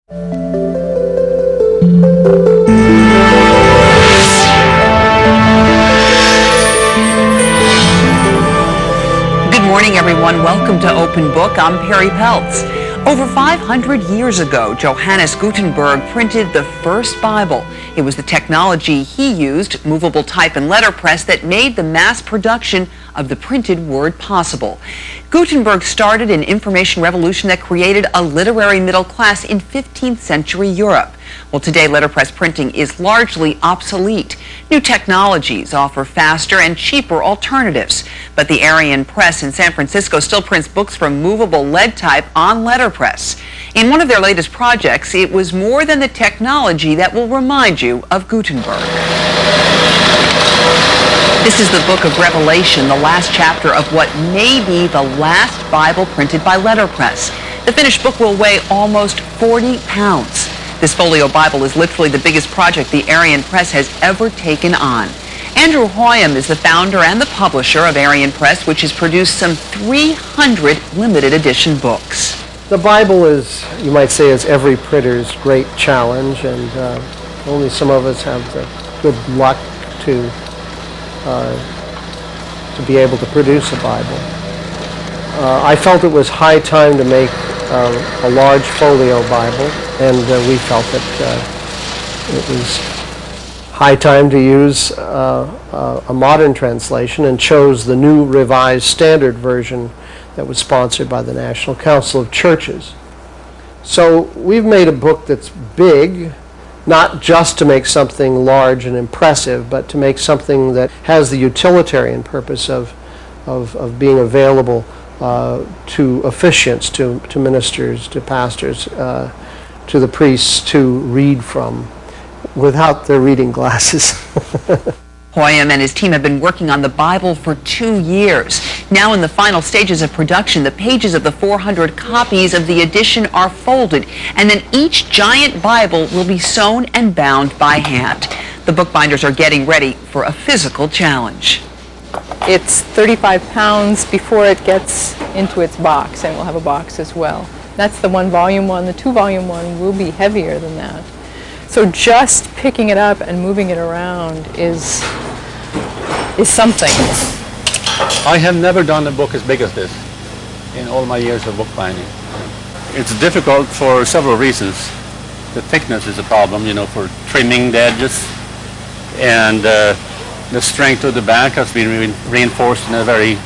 Good morning, everyone. Welcome to Open Book. I'm Perry Peltz. Over 500 years ago, Johannes Gutenberg printed the first Bible. It was the technology he used, movable type and letterpress, that made the mass production of the printed word possible. Gutenberg started an information revolution that created a literary middle class in 15th century Europe. Well, today letterpress printing is largely obsolete. New technologies offer faster and cheaper alternatives. But the Arion Press in San Francisco still prints books from movable lead type on letterpress. In one of their latest projects, it was more than the technology that will remind you of Gutenberg. This is the book of Revelation, the last chapter of what may be the last Bible printed by letterpress. The finished book will weigh almost 40 pounds. This folio Bible is literally the biggest project the Arion Press has ever taken on. Andrew Hoyam is the founder and the publisher of Arion Press, which has produced some 300 limited edition books. The Bible is, you might say, is every printer's great challenge, and only some of us have the good luck to be able to produce a Bible. I felt it was high time to make a large folio Bible, and we felt that it was high time to use a modern translation, and chose the New Revised Standard Version that was sponsored by the National Council of Churches. So we've made a book that's big, not just to make something large and impressive, but to make something that has the utilitarian purpose of being available to officiants, to ministers, to pastors, to the priests to read from without their reading glasses. Hoyam and his team have been working on the Bible for 2 years. Now in the final stages of production, the pages of the 400 copies of the edition are folded, and then each giant Bible will be sewn and bound by hand. The bookbinders are getting ready for a physical challenge. It's 35 pounds before it gets into its box, and we'll have a box as well. That's the one volume one. The 2 volume one will be heavier than that. So just picking it up and moving it around is something. I have never done a book as big as this in all my years of bookbinding. It's difficult for several reasons. The thickness is a problem, for trimming the edges, and the strength of the back has been reinforced in a very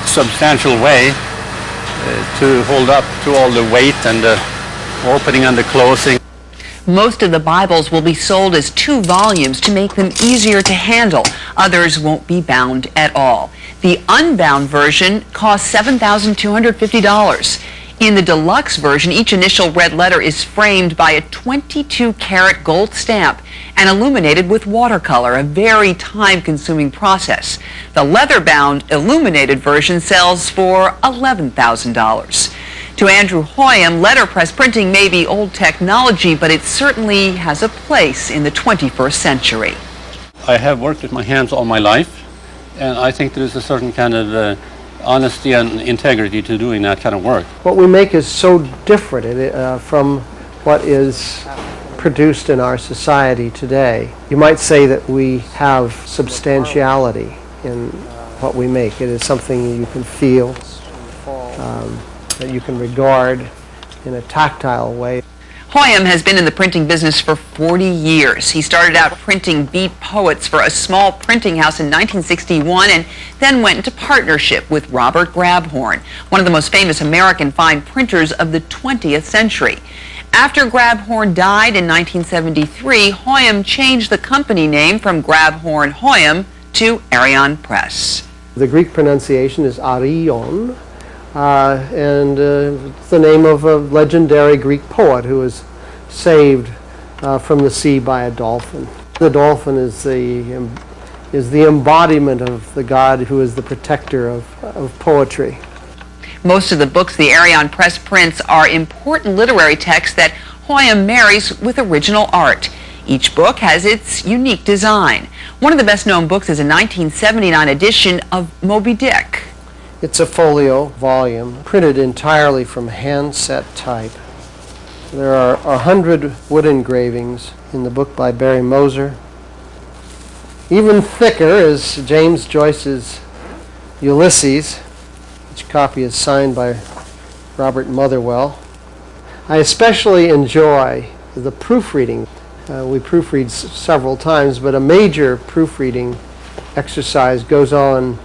substantial way to hold up to all the weight and the opening and the closing. Most of the Bibles will be sold as 2 volumes to make them easier to handle. Others won't be bound at all. The unbound version costs $7,250. In the deluxe version, each initial red letter is framed by a 22-karat gold stamp and illuminated with watercolor, a very time-consuming process. The leather-bound illuminated version sells for $11,000. To Andrew Hoyam, letterpress printing may be old technology, but it certainly has a place in the 21st century. I have worked with my hands all my life, and I think there is a certain kind of honesty and integrity to doing that kind of work. What we make is so different from what is produced in our society today. You might say that we have substantiality in what we make. It is something you can feel, that you can regard in a tactile way. Hoyam has been in the printing business for 40 years. He started out printing beat poets for a small printing house in 1961 and then went into partnership with Robert Grabhorn, one of the most famous American fine printers of the 20th century. After Grabhorn died in 1973, Hoyam changed the company name from Grabhorn Hoyam to Arion Press. The Greek pronunciation is Arion, and it's the name of a legendary Greek poet who was saved from the sea by a dolphin. The dolphin is the embodiment of the God who is the protector of poetry. Most of the books the Arion Press prints are important literary texts that Hoyam marries with original art. Each book has its unique design. One of the best-known books is a 1979 edition of Moby Dick. It's a folio volume printed entirely from hand-set type. There are 100 wood engravings in the book by Barry Moser. Even thicker is James Joyce's Ulysses. Each copy is signed by Robert Motherwell. I especially enjoy the proofreading. We proofread several times, but a major proofreading exercise goes on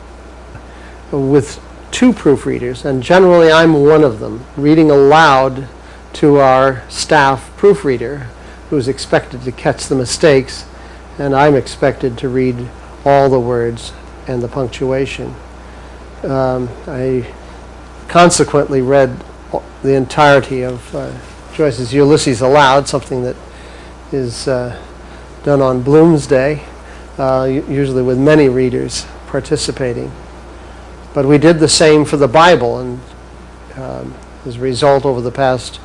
with two proofreaders, and generally I'm one of them, reading aloud to our staff proofreader, who is expected to catch the mistakes, and I'm expected to read all the words and the punctuation. I consequently read the entirety of Joyce's Ulysses aloud, something that is done on Bloomsday, usually with many readers participating. But we did the same for the Bible, and as a result, over the past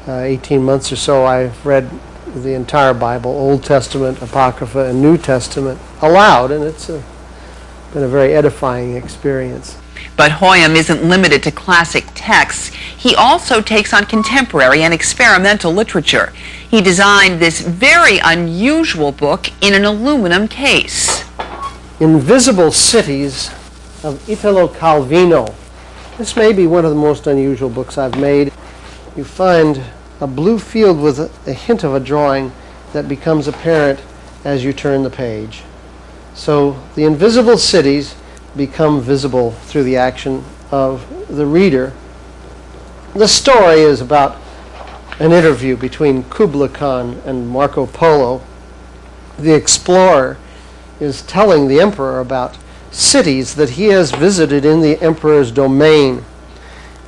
18 months or so, I've read the entire Bible, Old Testament, Apocrypha, and New Testament, aloud, and it's been a very edifying experience. But Hoyam isn't limited to classic texts. He also takes on contemporary and experimental literature. He designed this very unusual book in an aluminum case. Invisible Cities of Italo Calvino. This may be one of the most unusual books I've made. You find a blue field with a hint of a drawing that becomes apparent as you turn the page. So the invisible cities become visible through the action of the reader. The story is about an interview between Kubla Khan and Marco Polo. The explorer is telling the emperor about cities that he has visited in the emperor's domain.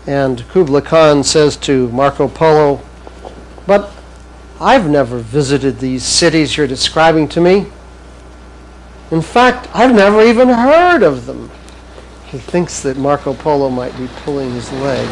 And Kubla Khan says to Marco Polo, "But I've never visited these cities you're describing to me. In fact, I've never even heard of them." He thinks that Marco Polo might be pulling his leg.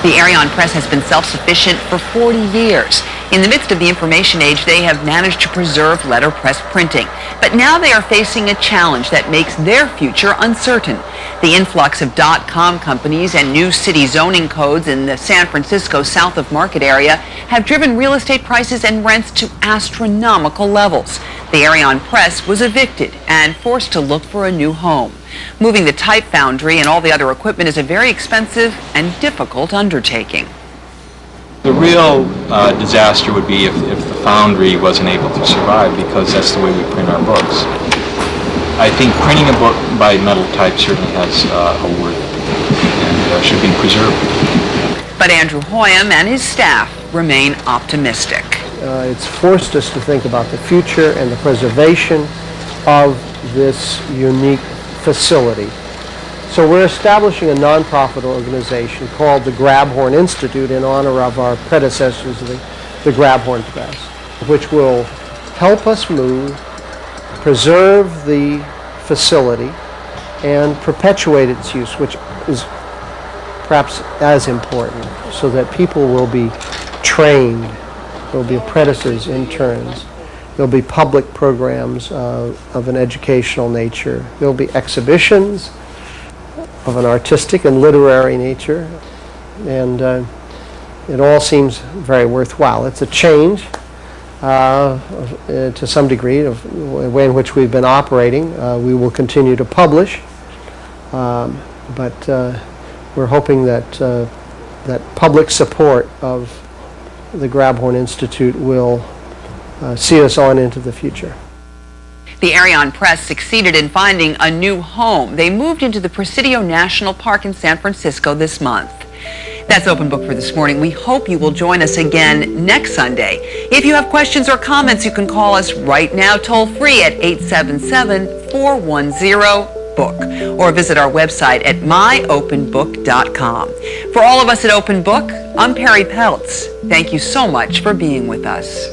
The Arion Press has been self-sufficient for 40 years. In the midst of the information age, they have managed to preserve letterpress printing. But now they are facing a challenge that makes their future uncertain. The influx of .com companies and new city zoning codes in the San Francisco South of Market area have driven real estate prices and rents to astronomical levels. The Arion Press was evicted and forced to look for a new home. Moving the type foundry and all the other equipment is a very expensive and difficult undertaking. The real disaster would be if the foundry wasn't able to survive, because that's the way we print our books. I think printing a book by metal type certainly has a worth and should be preserved. But Andrew Hoyam and his staff remain optimistic. It's forced us to think about the future and the preservation of this unique facility. So we're establishing a nonprofit organization called the Grabhorn Institute in honor of our predecessors, the Grabhorn Press, which will help us move, preserve the facility, and perpetuate its use, which is perhaps as important, so that people will be trained. There will be apprentices, interns. There will be public programs of an educational nature. There will be exhibitions of an artistic and literary nature, and it all seems very worthwhile. It's a change to some degree of the way in which we've been operating. We will continue to publish, but we're hoping that that public support of the Grabhorn Institute will see us on into the future. The Arion Press succeeded in finding a new home. They moved into the Presidio National Park in San Francisco this month. That's Open Book for this morning. We hope you will join us again next Sunday. If you have questions or comments, you can call us right now toll free at 877-410-BOOK or visit our website at myopenbook.com. For all of us at Open Book, I'm Perry Peltz. Thank you so much for being with us.